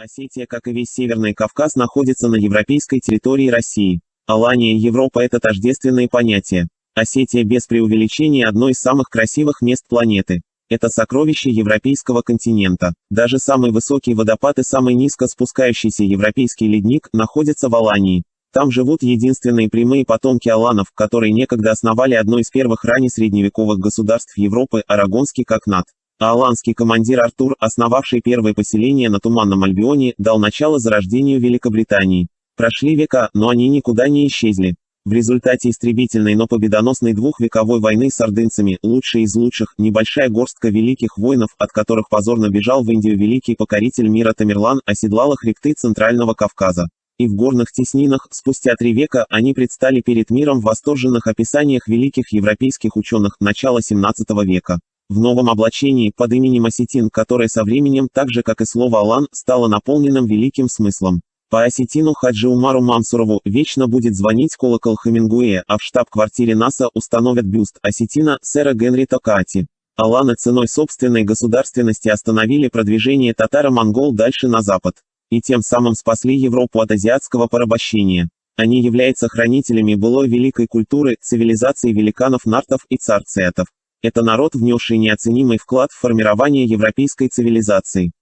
Осетия, как и весь Северный Кавказ, находится на европейской территории России. Алания и Европа – это тождественные понятия. Осетия без преувеличения одно из самых красивых мест планеты. Это сокровище европейского континента. Даже самый высокий водопад и самый низко спускающийся европейский ледник находятся в Алании. Там живут единственные прямые потомки аланов, которые некогда основали одно из первых раннесредневековых государств Европы – Арагонский Кагнат. А аланский командир Артур, основавший первое поселение на Туманном Альбионе, дал начало зарождению Великобритании. Прошли века, но они никуда не исчезли. В результате истребительной, но победоносной двухвековой войны с ордынцами, лучшие из лучших, небольшая горстка великих воинов, от которых позорно бежал в Индию великий покоритель мира Тамерлан, оседлала хребты Центрального Кавказа. И в горных теснинах, спустя 3 века, они предстали перед миром в восторженных описаниях великих европейских ученых начала 17 века. В новом облачении, под именем осетин, которое со временем, так же как и слово «алан», стало наполненным великим смыслом. По осетину Хаджи Умару Мансурову вечно будет звонить колокол Хемингуэя, а в штаб-квартире НАСА установят бюст осетина, сэра Генри Токаати. Аланы ценой собственной государственности остановили продвижение татаро-монгол дальше на запад. И тем самым спасли Европу от азиатского порабощения. Они являются хранителями былой великой культуры, цивилизации великанов нартов и царцеатов. Это народ, внесший неоценимый вклад в формирование европейской цивилизации.